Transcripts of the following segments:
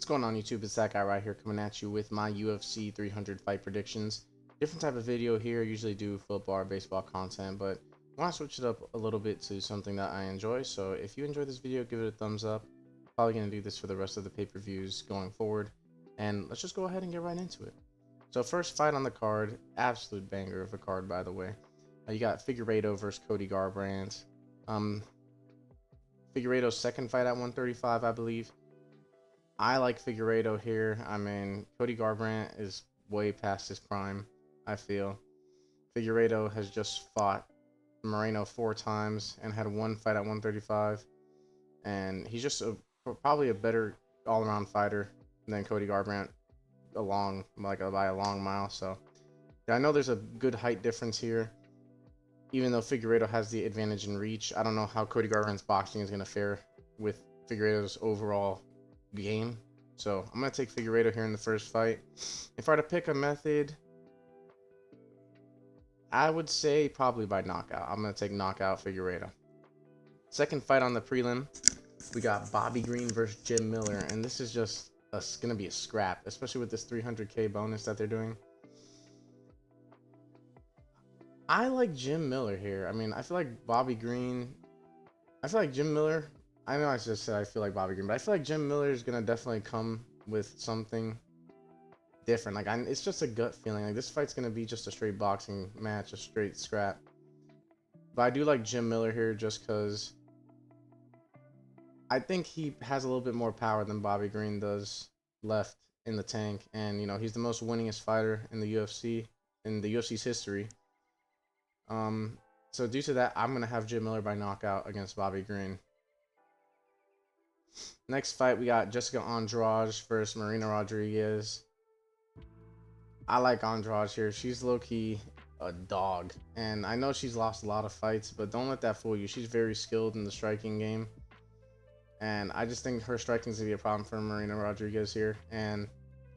What's going on YouTube? It's that guy right here coming at you with my UFC 300 fight predictions. Different type of video here. Usually do football or baseball content, but I want to switch it up a little bit to something that I enjoy. So if you enjoy this video, give it a thumbs up. Probably going to do this for the rest of the pay-per-views going forward. And let's just go ahead and get right into it. So first fight on the card, absolute banger of a card, by the way. You got Figueiredo versus Cody Garbrandt. Figueiredo's second fight at 135, I believe. I like Figueiredo here. I mean, Cody Garbrandt is way past his prime, I feel. Figueiredo has just fought Moreno 4 times and had one fight at 135. And he's just probably a better all-around fighter than Cody Garbrandt by a long mile. So yeah, I know there's a good height difference here. Even though Figueiredo has the advantage in reach, I don't know how Cody Garbrandt's boxing is going to fare with Figueiredo's overall game. So I'm going to take Figueiredo here in the first fight. If I were to pick a method, I would say probably by knockout. I'm going to take knockout Figueiredo. Second fight on the prelim, we got Bobby Green versus Jim Miller. And this is just going to be a scrap, especially with this 300K bonus that they're doing. I like Jim Miller here. I mean, I feel like Jim Miller, I know I just said I feel like Bobby Green, but I feel like Jim Miller is going to definitely come with something different. Like, it's just a gut feeling. Like, this fight's going to be just a straight boxing match, a straight scrap. But I do like Jim Miller here just because I think he has a little bit more power than Bobby Green does left in the tank. And, you know, he's the most winningest fighter in the UFC, in the UFC's history. So due to that, I'm going to have Jim Miller by knockout against Bobby Green. Next fight, we got Jessica Andrade versus Marina Rodriguez. I like Andrade here. She's low-key a dog. And I know she's lost a lot of fights, but don't let that fool you. She's very skilled in the striking game. And I just think her striking is going to be a problem for Marina Rodriguez here. And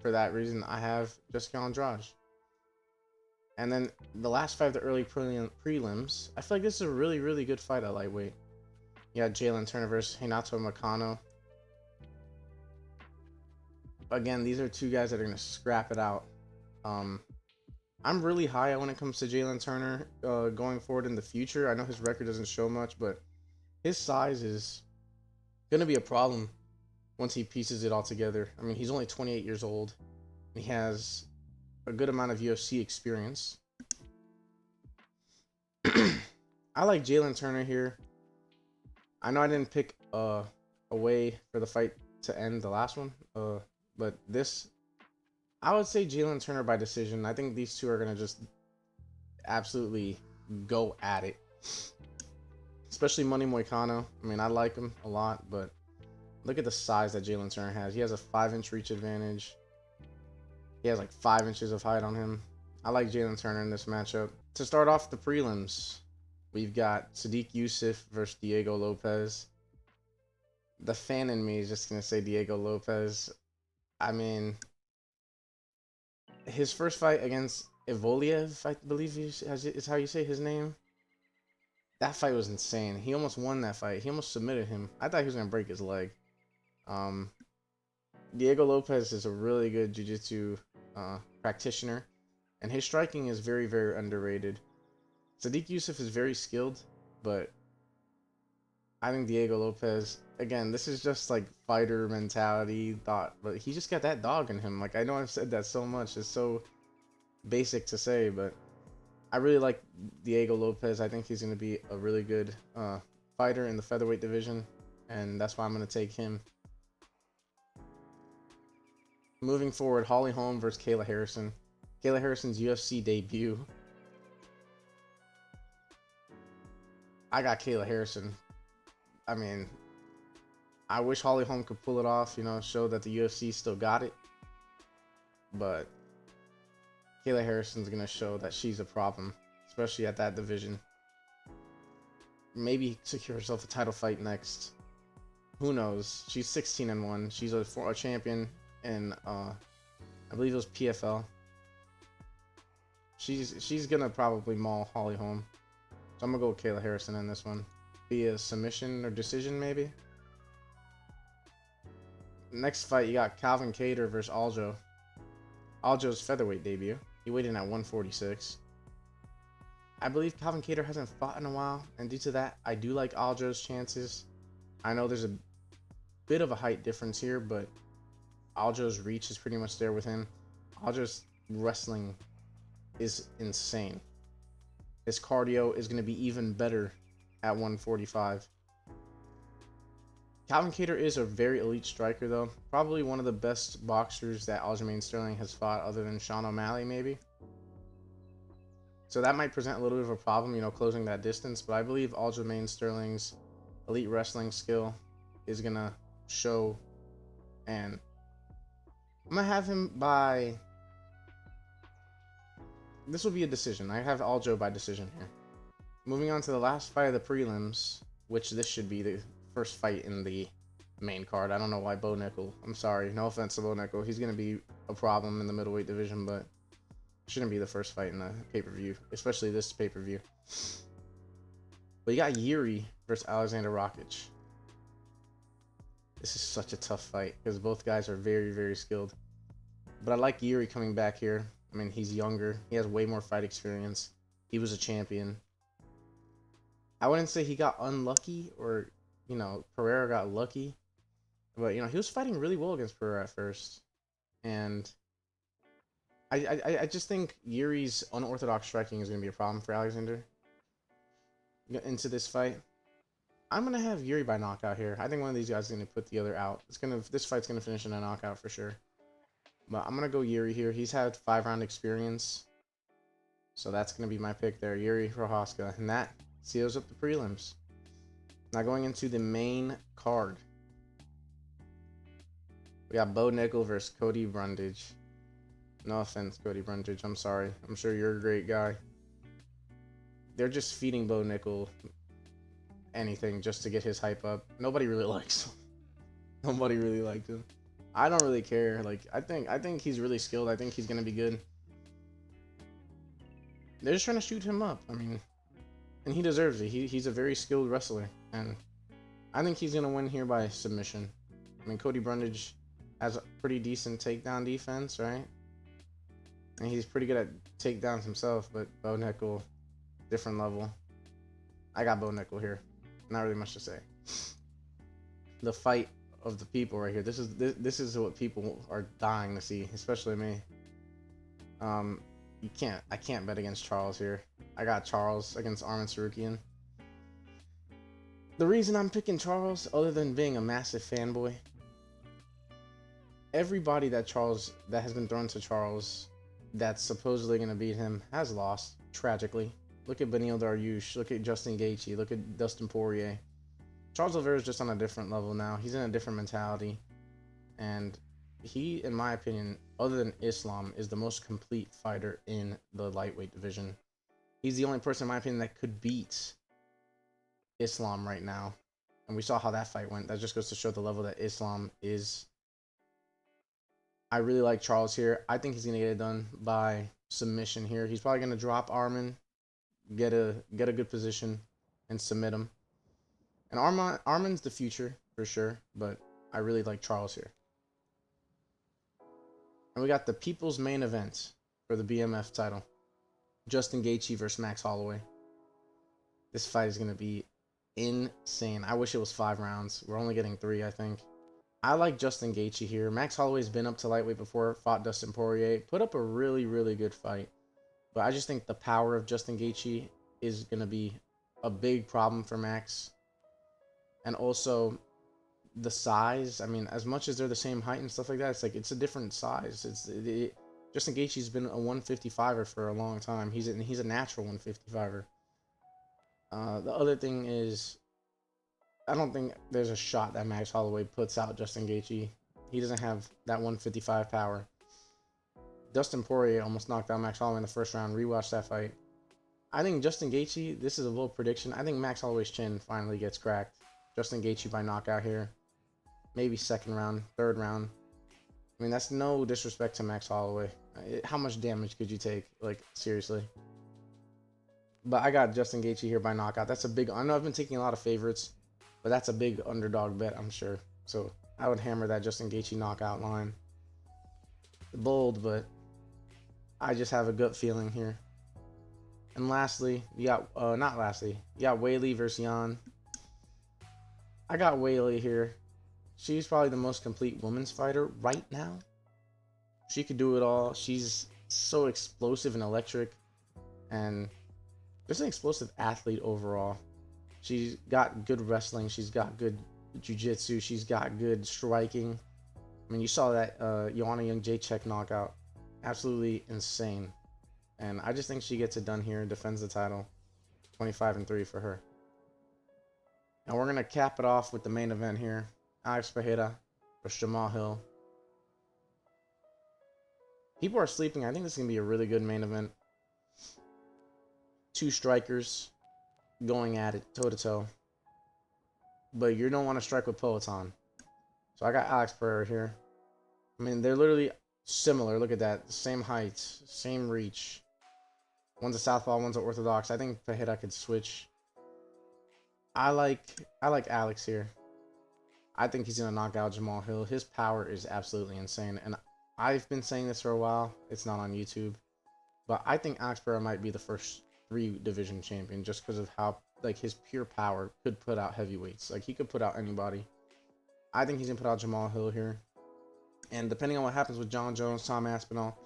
for that reason, I have Jessica Andrade. And then the last fight of the early prelims, I feel like this is a really, really good fight at lightweight. You got Jalen Turner versus Renato Moicano. Again, these are two guys that are going to scrap it out. I'm really high when it comes to Jalen Turner going forward in the future. I know his record doesn't show much, but his size is going to be a problem once he pieces it all together. I mean, he's only 28 years old. He has a good amount of UFC experience. I like Jalen Turner here. I know I didn't pick a way for the fight to end the last one, but this, I would say Jalen Turner by decision. I think these two are going to just absolutely go at it. Especially Money Moicano. I mean, I like him a lot, but look at the size that Jalen Turner has. He has a 5-inch reach advantage. He has like 5 inches of height on him. I like Jalen Turner in this matchup. To start off the prelims, we've got Sodiq Yusuff versus Diego Lopez. The fan in me is just going to say Diego Lopez. I mean, his first fight against Ivoliev, I believe is how you say his name. That fight was insane. He almost won that fight. He almost submitted him. I thought he was going to break his leg. Diego Lopez is a really good jiu-jitsu practitioner, and his striking is very, very underrated. Sodiq Yusuff is very skilled, but I think Diego Lopez, again, this is just like fighter mentality thought, but he just got that dog in him. Like, I know I've said that so much. It's so basic to say, but I really like Diego Lopez. I think he's going to be a really good fighter in the featherweight division, and that's why I'm going to take him. Moving forward, Holly Holm versus Kayla Harrison. Kayla Harrison's UFC debut. I got Kayla Harrison. I mean, I wish Holly Holm could pull it off, you know, show that the UFC still got it. But Kayla Harrison's going to show that she's a problem, especially at that division. Maybe secure herself a title fight next. Who knows? She's 16-1. She's a champion. And I believe it was PFL. She's gonna probably maul Holly Holm, so I'm gonna go with Kayla Harrison in this one, via submission or decision maybe. Next fight, you got Calvin Kattar versus Aljo. Aljo's featherweight debut. He weighed in at 146. I believe Calvin Kattar hasn't fought in a while, and due to that, I do like Aljo's chances. I know there's a bit of a height difference here, but Aljo's reach is pretty much there with him. Aljo's wrestling is insane. His cardio is going to be even better at 145. Calvin Kattar is a very elite striker, though. Probably one of the best boxers that Aljamain Sterling has fought, other than Sean O'Malley, maybe. So that might present a little bit of a problem, you know, closing that distance. But I believe Aljamain Sterling's elite wrestling skill is going to show. And I'm going to have him by... This will be a decision. I have Aljo by decision here. Moving on to the last fight of the prelims, which this should be the first fight in the main card. I don't know why Bo Nickel. I'm sorry. No offense to Bo Nickel. He's going to be a problem in the middleweight division, but shouldn't be the first fight in the pay-per-view, especially this pay-per-view. But you got Yuri versus Alexander Rakic. This is such a tough fight because both guys are very, very skilled. But I like Yuri coming back here. I mean, he's younger. He has way more fight experience. He was a champion. I wouldn't say he got unlucky or, you know, Pereira got lucky. But, you know, he was fighting really well against Pereira at first. And I just think Yuri's unorthodox striking is going to be a problem for Alexander into this fight. I'm going to have Yuri by knockout here. I think one of these guys is going to put the other out. This fight's going to finish in a knockout for sure. But I'm going to go Yuri here. He's had 5-round experience. So that's going to be my pick there, Yuri Prochazka. And that seals up the prelims. Now going into the main card. We got Bo Nickel versus Cody Brundage. No offense, Cody Brundage. I'm sorry. I'm sure you're a great guy. They're just feeding Bo Nickel anything just to get his hype up. Nobody really likes him. Nobody really liked him. I don't really care. Like, I think he's really skilled. I think he's gonna be good. They're just trying to shoot him up. I mean, and he deserves it. He's a very skilled wrestler, and I think he's gonna win here by submission. I mean, Cody Brundage has a pretty decent takedown defense, right? And he's pretty good at takedowns himself, but Bo Nickel, different level. I got Bo Nickel here. Not really much to say. The fight of the people right here. This is what people are dying to see, especially me. I can't bet against Charles here. I got Charles against Arman Tsarukyan. The reason I'm picking Charles, other than being a massive fanboy, everybody that has been thrown to Charles that's supposedly going to beat him has lost, tragically. Look at Beneil Dariush, look at Justin Gaethje, look at Dustin Poirier. Charles Oliveira is just on a different level now. He's in a different mentality. And he, in my opinion, other than Islam, is the most complete fighter in the lightweight division. He's the only person, in my opinion, that could beat Islam right now. And we saw how that fight went. That just goes to show the level that Islam is. I really like Charles here. I think he's going to get it done by submission here. He's probably going to drop Arman, get a good position, and submit him. And Arman's the future, for sure, but I really like Charles here. And we got the people's main event for the BMF title. Justin Gaethje versus Max Holloway. This fight is going to be insane. I wish it was 5 rounds. We're only getting 3, I think. I like Justin Gaethje here. Max Holloway's been up to lightweight before, fought Dustin Poirier. Put up a really, really good fight. But I just think the power of Justin Gaethje is going to be a big problem for Max. And also the size. I mean, as much as they're the same height and stuff like that, it's like it's a different size. Justin Gaethje's been a 155er for a long time. He's a natural 155er. The other thing is, I don't think there's a shot that Max Holloway puts out Justin Gaethje. He doesn't have that 155 power. Dustin Poirier almost knocked out Max Holloway in the first round. Rewatch that fight. I think Justin Gaethje, this is a bold prediction. I think Max Holloway's chin finally gets cracked. Justin Gaethje by knockout here. Maybe 2nd round, 3rd round. I mean, that's no disrespect to Max Holloway. How much damage could you take? Like, seriously. But I got Justin Gaethje here by knockout. That's a big... I know I've been taking a lot of favorites, but that's a big underdog bet, I'm sure. So, I would hammer that Justin Gaethje knockout line. Bold, but I just have a gut feeling here. And lastly, you got not lastly, you got Weili versus Yan. I got Weili here. She's probably the most complete women's fighter right now. She could do it all. She's so explosive and electric, and just an explosive athlete overall. She's got good wrestling. She's got good jiu-jitsu. She's got good striking. I mean, you saw that Joanna Jędrzejczyk knockout. Absolutely insane. And I just think she gets it done here and defends the title. 25-3 for her. And we're going to cap it off with the main event here. Alex Pereira versus Jamal Hill. People are sleeping. I think this is going to be a really good main event. Two strikers going at it toe-to-toe. But you don't want to strike with Peloton. So I got Alex Pereira here. I mean, they're literally similar. Look at that. Same height, same reach. One's a southpaw, one's an orthodox. I think Pereira could switch. I like Alex here. I think he's going to knock out Jamal Hill. His power is absolutely insane. And I've been saying this for a while. It's not on YouTube. But I think Alex Pereira might be the first 3-division champion just because of how, like, his pure power could put out heavyweights. Like, he could put out anybody. I think he's going to put out Jamal Hill here. And depending on what happens with John Jones, Tom Aspinall,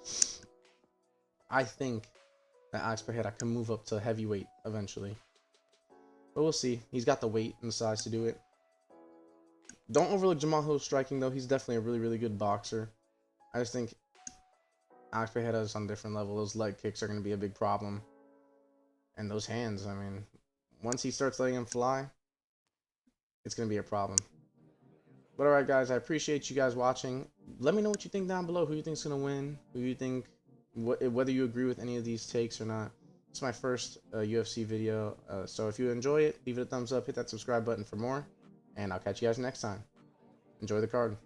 I think that Alex Pereira can move up to heavyweight eventually. But we'll see. He's got the weight and the size to do it. Don't overlook Jamal Hill's striking, though. He's definitely a really, really good boxer. I just think Alex Pereira is on a different level. Those leg kicks are going to be a big problem. And those hands, I mean, once he starts letting them fly, it's going to be a problem. But alright, guys, I appreciate you guys watching. Let me know what you think down below. Who you think's going to win? Who you think, whether you agree with any of these takes or not. It's my first UFC video. So if you enjoy it, leave it a thumbs up, hit that subscribe button for more. And I'll catch you guys next time. Enjoy the card.